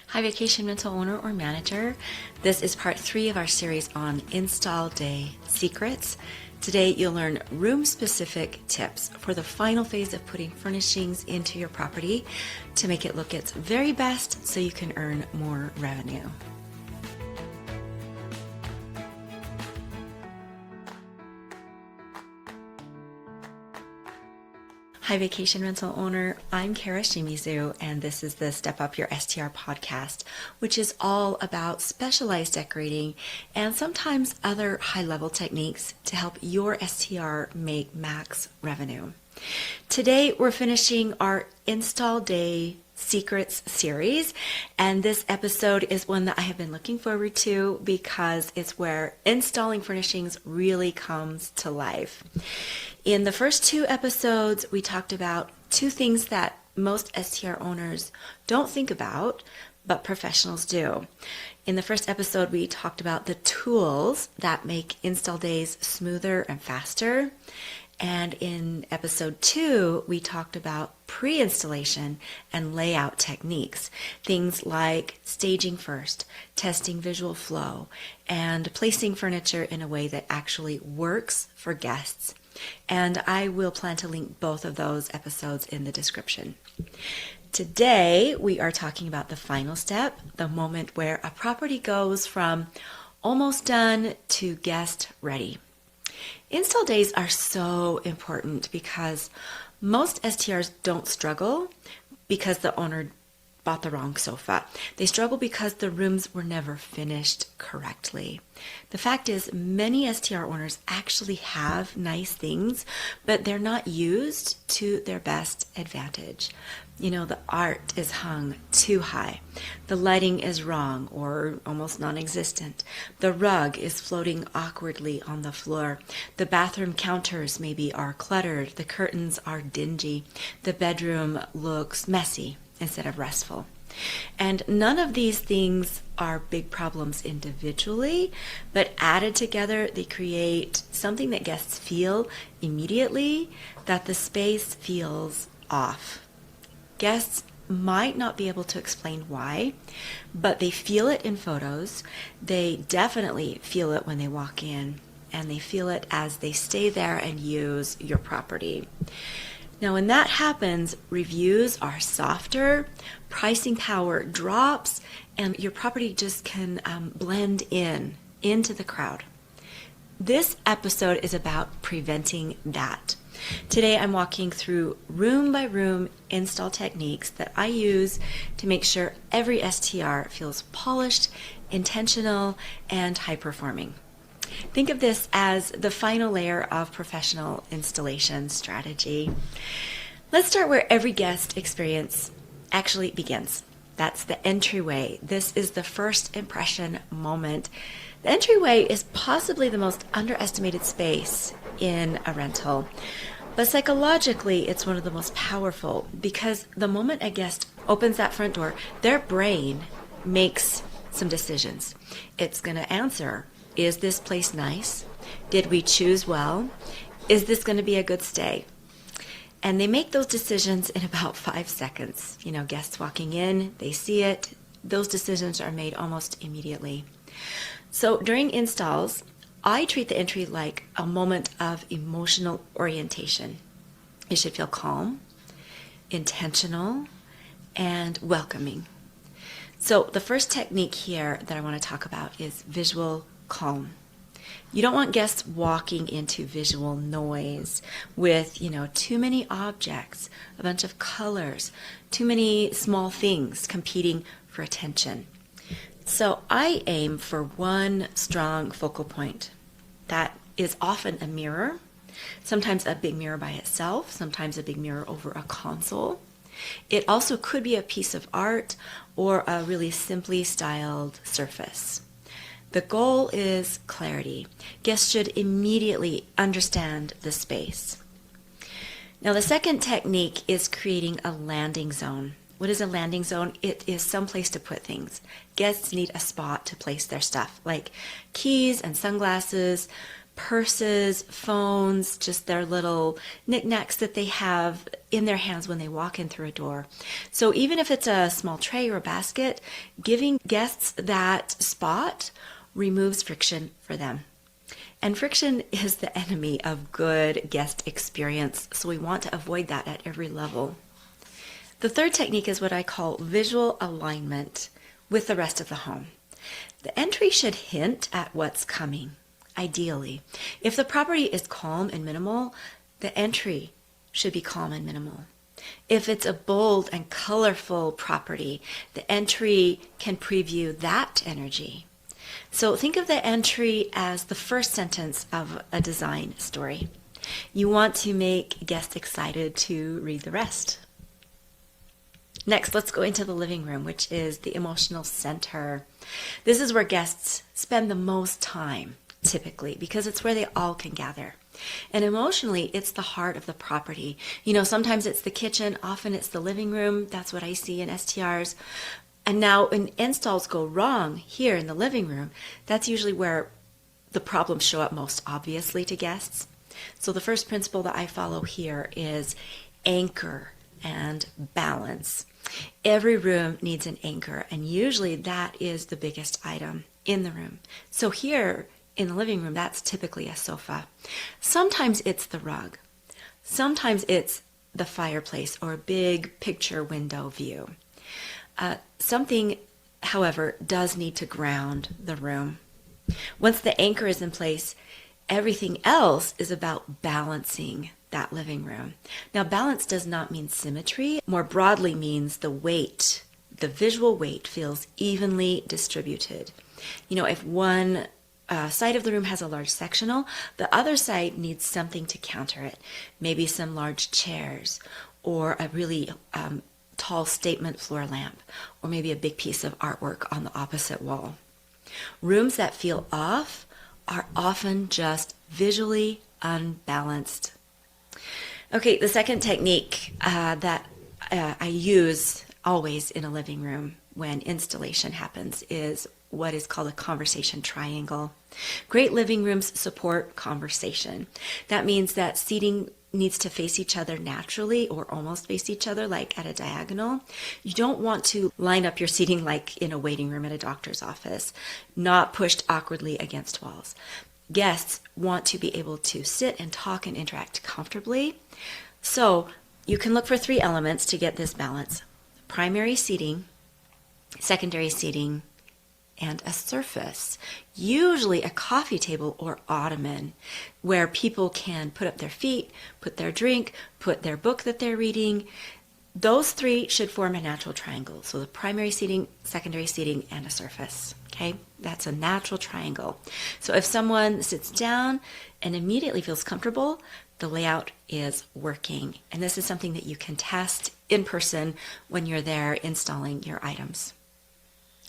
Hi, vacation rental owner or manager. This is part 3 of our series on install day secrets. Today, you'll learn room-specific tips for the final phase of putting furnishings into your property to make it look its very best so you can earn more revenue. Hi, vacation rental owner. I'm Kara Shimizu, and this is the Step Up Your STR podcast, which is all about specialized decorating and sometimes other high-level techniques to help your STR make max revenue. Today, we're finishing our Install Day Secrets series, and this episode is one that I have been looking forward to because it's where installing furnishings really comes to life. In the first 2 episodes, we talked about 2 things that most STR owners don't think about, but professionals do. In the first episode, we talked about the tools that make install days smoother and faster. And in episode 2, we talked about pre-installation and layout techniques. Things like staging first, testing visual flow, and placing furniture in a way that actually works for guests. And I will plan to link both of those episodes in the description. Today, we are talking about the final step, the moment where a property goes from almost done to guest ready. Install days are so important because most STRs don't struggle because the owner bought the wrong sofa. They struggle because the rooms were never finished correctly. The fact is, many STR owners actually have nice things, but they're not used to their best advantage. You know, the art is hung too high. The lighting is wrong or almost non-existent. The rug is floating awkwardly on the floor. The bathroom counters maybe are cluttered. The curtains are dingy. The bedroom looks messy instead of restful. And none of these things are big problems individually, but added together, they create something that guests feel immediately, that the space feels off. Guests might not be able to explain why, but they feel it in photos. They definitely feel it when they walk in, and they feel it as they stay there and use your property. Now, when that happens, reviews are softer, pricing power drops, and your property just can blend into the crowd. This episode is about preventing that. Today, I'm walking through room-by-room install techniques that I use to make sure every STR feels polished, intentional, and high-performing. Think of this as the final layer of professional installation strategy. Let's start where every guest experience actually begins. That's the entryway. This is the first impression moment. The entryway is possibly the most underestimated space in a rental. But psychologically, it's one of the most powerful because the moment a guest opens that front door, their brain makes some decisions. It's going to answer, is this place nice? Did we choose well? Is this going to be a good stay? And they make those decisions in about 5 seconds. You know, guests walking in, they see it. Those decisions are made almost immediately. So during installs, I treat the entry like a moment of emotional orientation. It should feel calm, intentional, and welcoming. So the first technique here that I want to talk about is visual calm. You don't want guests walking into visual noise with, too many objects, a bunch of colors, too many small things competing for attention. So I aim for one strong focal point. That is often a mirror, sometimes a big mirror by itself, sometimes a big mirror over a console. It also could be a piece of art or a really simply styled surface. The goal is clarity. Guests should immediately understand the space. Now, the second technique is creating a landing zone. What is a landing zone? It is some place to put things. Guests need a spot to place their stuff, like keys and sunglasses, purses, phones, just their little knickknacks that they have in their hands when they walk in through a door. So even if it's a small tray or a basket, giving guests that spot removes friction for them. And friction is the enemy of good guest experience, so we want to avoid that at every level. The third technique is what I call visual alignment with the rest of the home. The entry should hint at what's coming, ideally. If the property is calm and minimal, the entry should be calm and minimal. If it's a bold and colorful property, the entry can preview that energy. So think of the entry as the first sentence of a design story. You want to make guests excited to read the rest. Next, let's go into the living room, which is the emotional center. This is where guests spend the most time, typically, because it's where they all can gather. And emotionally, it's the heart of the property. Sometimes it's the kitchen, often it's the living room. That's what I see in STRs. And now when installs go wrong here in the living room, that's usually where the problems show up most obviously to guests. So the first principle that I follow here is anchor and balance. Every room needs an anchor, and usually that is the biggest item in the room. So here in the living room, that's typically a sofa. Sometimes it's the rug. Sometimes it's the fireplace or a big picture window view. Something, however, does need to ground the room. Once the anchor is in place, everything else is about balancing that living room. Now, balance does not mean symmetry. More broadly means the weight, the visual weight feels evenly distributed. If one side of the room has a large sectional, the other side needs something to counter it. Maybe some large chairs or a really tall statement floor lamp, or maybe a big piece of artwork on the opposite wall. Rooms that feel off are often just visually unbalanced. Okay, the second technique that I use always in a living room when installation happens is what is called a conversation triangle. Great living rooms support conversation. That means that seating needs to face each other naturally or almost face each other, like at a diagonal. You don't want to line up your seating like in a waiting room at a doctor's office, not pushed awkwardly against walls. Guests want to be able to sit and talk and interact comfortably. So you can look for 3 elements to get this balance: primary seating, secondary seating, and a surface, usually a coffee table or ottoman, where people can put up their feet, put their drink, put their book that they're reading. Those 3 should form a natural triangle. So the primary seating, secondary seating, and a surface. Okay, that's a natural triangle. So if someone sits down and immediately feels comfortable, the layout is working. And this is something that you can test in person when you're there installing your items.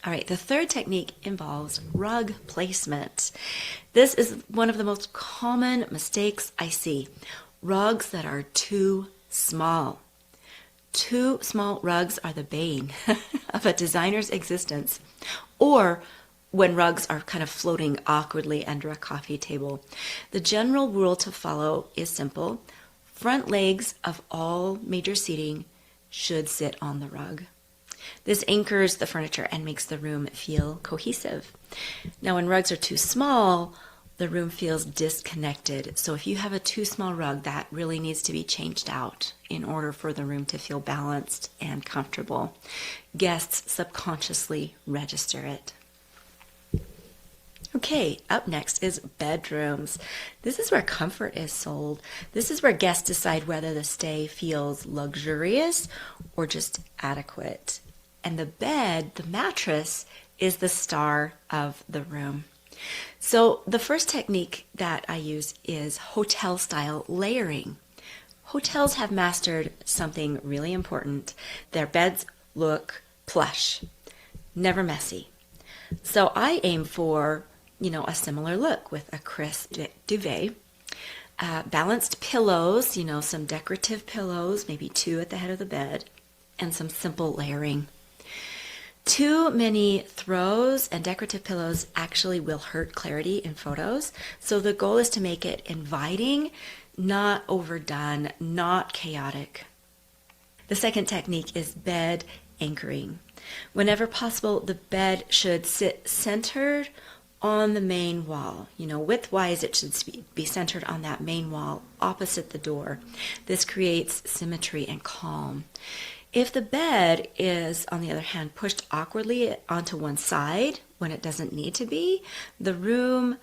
All right, the third technique involves rug placement. This is one of the most common mistakes I see. Rugs that are too small. Too small rugs are the bane of a designer's existence. Or when rugs are kind of floating awkwardly under a coffee table. The general rule to follow is simple. Front legs of all major seating should sit on the rug. This anchors the furniture and makes the room feel cohesive. Now, when rugs are too small, the room feels disconnected. So if you have a too small rug, that really needs to be changed out in order for the room to feel balanced and comfortable. Guests subconsciously register it. Okay, up next is bedrooms. This is where comfort is sold. This is where guests decide whether the stay feels luxurious or just adequate. And the bed, the mattress, is the star of the room. So the first technique that I use is hotel-style layering. Hotels have mastered something really important. Their beds look plush, never messy. So I aim for, a similar look with a crisp duvet, balanced pillows, some decorative pillows, maybe 2 at the head of the bed, and some simple layering. Too many throws and decorative pillows actually will hurt clarity in photos. So the goal is to make it inviting, not overdone, not chaotic. The second technique is bed anchoring. Whenever possible, the bed should sit centered on the main wall. Width-wise, it should be centered on that main wall opposite the door. This creates symmetry and calm. If the bed is, on the other hand, pushed awkwardly onto one side when it doesn't need to be, the room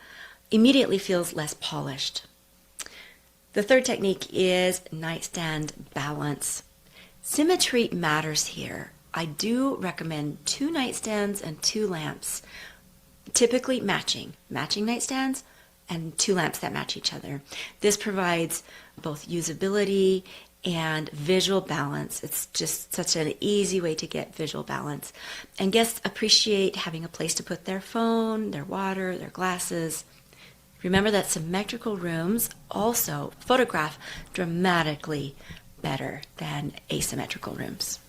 immediately feels less polished. The third technique is nightstand balance. Symmetry matters here. I do recommend 2 nightstands and 2 lamps, typically matching nightstands and 2 lamps that match each other. This provides both usability and visual balance. It's just such an easy way to get visual balance. And guests appreciate having a place to put their phone, their water, their glasses. Remember that symmetrical rooms also photograph dramatically better than asymmetrical rooms.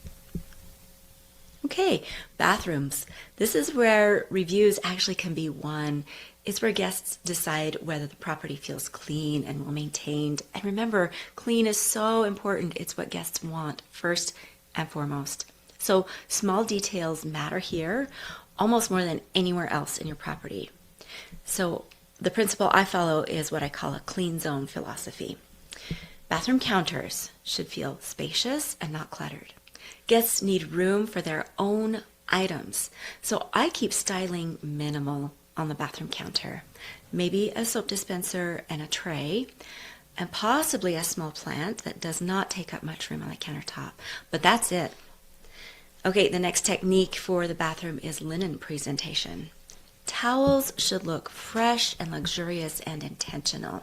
Okay, bathrooms. This is where reviews actually can be won. It's where guests decide whether the property feels clean and well maintained. And remember, clean is so important. It's what guests want first and foremost. So small details matter here almost more than anywhere else in your property. So the principle I follow is what I call a clean zone philosophy. Bathroom counters should feel spacious and not cluttered. Guests need room for their own items. So I keep styling minimal on the bathroom counter. Maybe a soap dispenser and a tray, and possibly a small plant that does not take up much room on the countertop. But that's it. Okay, the next technique for the bathroom is linen presentation. Towels should look fresh and luxurious and intentional,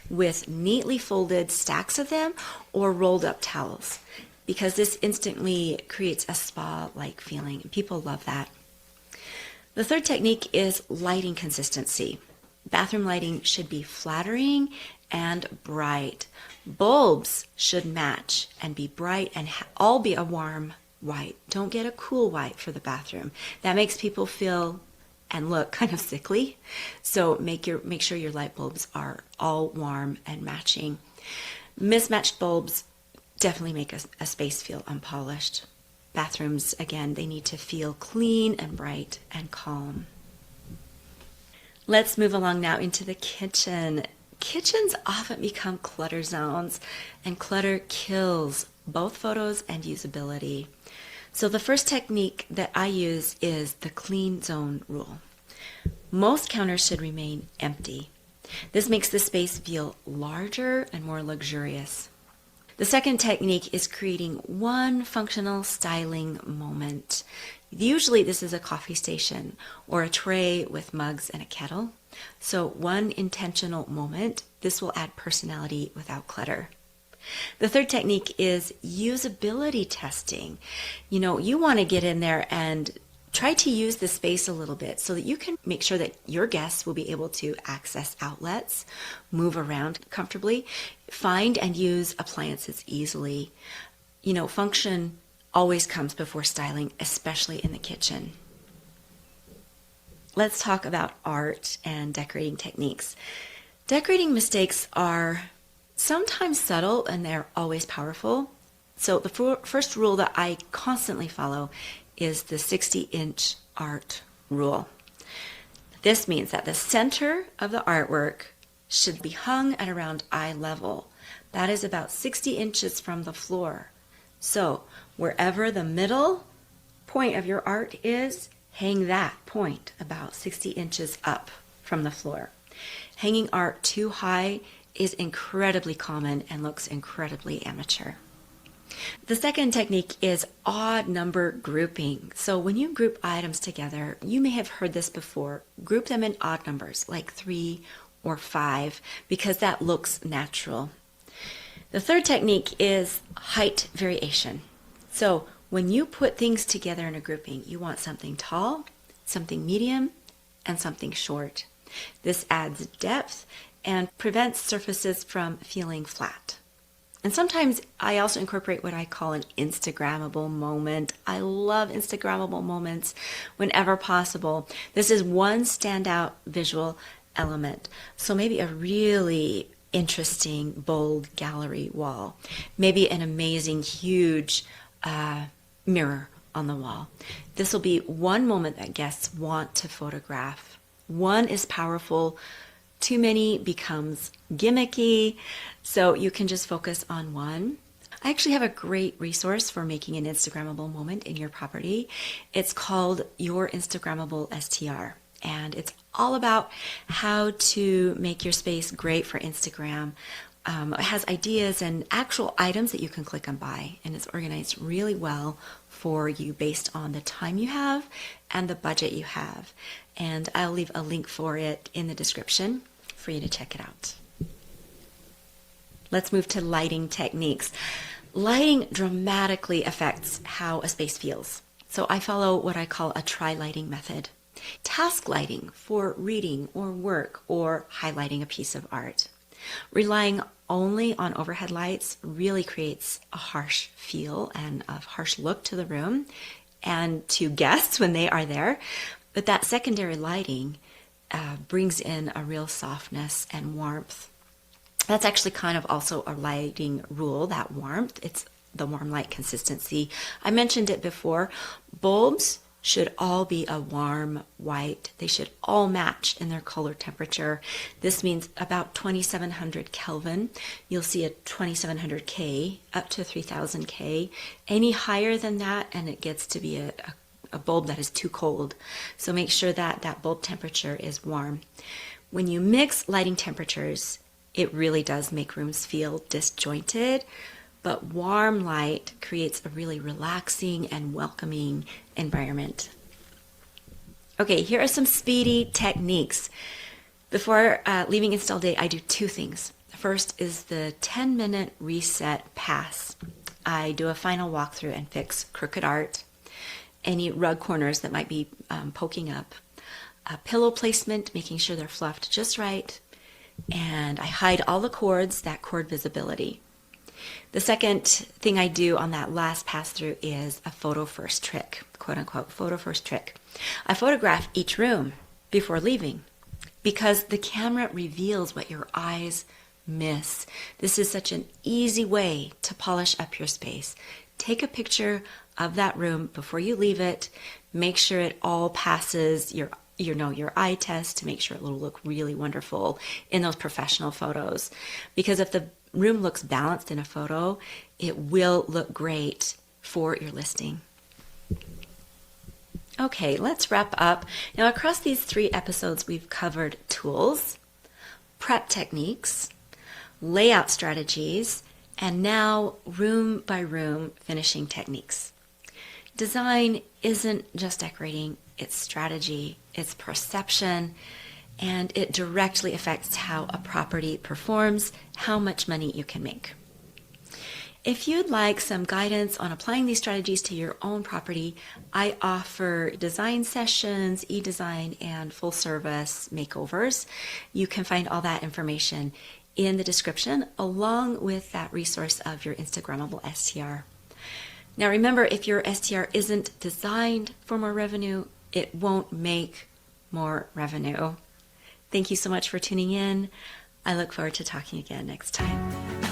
with neatly folded stacks of them or rolled up towels, because this instantly creates a spa-like feeling, and people love that. The third technique is lighting consistency. Bathroom lighting should be flattering and bright. Bulbs should match and be bright and all be a warm white. Don't get a cool white for the bathroom. That makes people feel and look kind of sickly. So make sure your light bulbs are all warm and matching. Mismatched bulbs definitely make a space feel unpolished. Bathrooms, again, they need to feel clean and bright and calm. Let's move along now into the kitchen. Kitchens often become clutter zones, and clutter kills both photos and usability. So the first technique that I use is the clean zone rule. Most counters should remain empty. This makes the space feel larger and more luxurious. The second technique is creating one functional styling moment. Usually this is a coffee station or a tray with mugs and a kettle. So one intentional moment. This will add personality without clutter. The third technique is usability testing. You want to get in there and try to use the space a little bit so that you can make sure that your guests will be able to access outlets, move around comfortably, find and use appliances easily. Function always comes before styling, especially in the kitchen. Let's talk about art and decorating techniques. Decorating mistakes are sometimes subtle and they're always powerful. So the first rule that I constantly follow is the 60-inch art rule. This means that the center of the artwork should be hung at around eye level. That is about 60 inches from the floor. So wherever the middle point of your art is, hang that point about 60 inches up from the floor. Hanging art too high is incredibly common and looks incredibly amateur. The second technique is odd number grouping. So when you group items together, you may have heard this before, group them in odd numbers like 3 or 5 because that looks natural. The third technique is height variation. So when you put things together in a grouping, you want something tall, something medium, and something short. This adds depth and prevents surfaces from feeling flat. And sometimes I also incorporate what I call an Instagrammable moment. I love Instagrammable moments whenever possible. This is one standout visual element. So maybe a really interesting, bold gallery wall. Maybe an amazing, huge mirror on the wall. This will be one moment that guests want to photograph. One is powerful. Too many becomes gimmicky, so you can just focus on one. I actually have a great resource for making an Instagrammable moment in your property. It's called Your Instagrammable STR, and it's all about how to make your space great for Instagram. It has ideas and actual items that you can click and buy, and it's organized really well for you based on the time you have and the budget you have. And I'll leave a link for it in the description for you to check it out. Let's move to lighting techniques. Lighting dramatically affects how a space feels. So I follow what I call a tri-lighting method. Task lighting for reading or work or highlighting a piece of art. Relying only on overhead lights really creates a harsh feel and a harsh look to the room and to guests when they are there. But that secondary lighting brings in a real softness and warmth. That's actually kind of also a lighting rule, that warmth. It's the warm light consistency. I mentioned it before. Bulbs should all be a warm white. They should all match in their color temperature. This means about 2700 Kelvin. You'll see a 2700 K up to 3000 K. Any higher than that and it gets to be a bulb that is too cold. So make sure that that bulb temperature is warm. When you mix lighting temperatures, it really does make rooms feel disjointed, but warm light creates a really relaxing and welcoming environment. Okay, here are some speedy techniques. Before leaving install day, I do two things. First is the 10-minute reset pass. I do a final walkthrough and fix crooked art, any rug corners that might be poking up, pillow placement, making sure they're fluffed just right, and I hide all the cords, that cord visibility. The second thing I do on that last pass through is a photo first trick, quote unquote, photo first trick. I photograph each room before leaving because the camera reveals what your eyes miss. This is such an easy way to polish up your space. Take a picture of that room before you leave it. Make sure it all passes your eye test to make sure it will look really wonderful in those professional photos. Because if the room looks balanced in a photo, it will look great for your listing. Okay, let's wrap up. Now, across these 3 episodes, we've covered tools, prep techniques, layout strategies, and now room by room finishing techniques. Design isn't just decorating, it's strategy, it's perception, and it directly affects how a property performs, how much money you can make. If you'd like some guidance on applying these strategies to your own property, I offer design sessions, e-design, and full service makeovers. You can find all that information in the description along with that resource of your Instagrammable STR. Now remember, if your STR isn't designed for more revenue, it won't make more revenue. Thank you so much for tuning in. I look forward to talking again next time.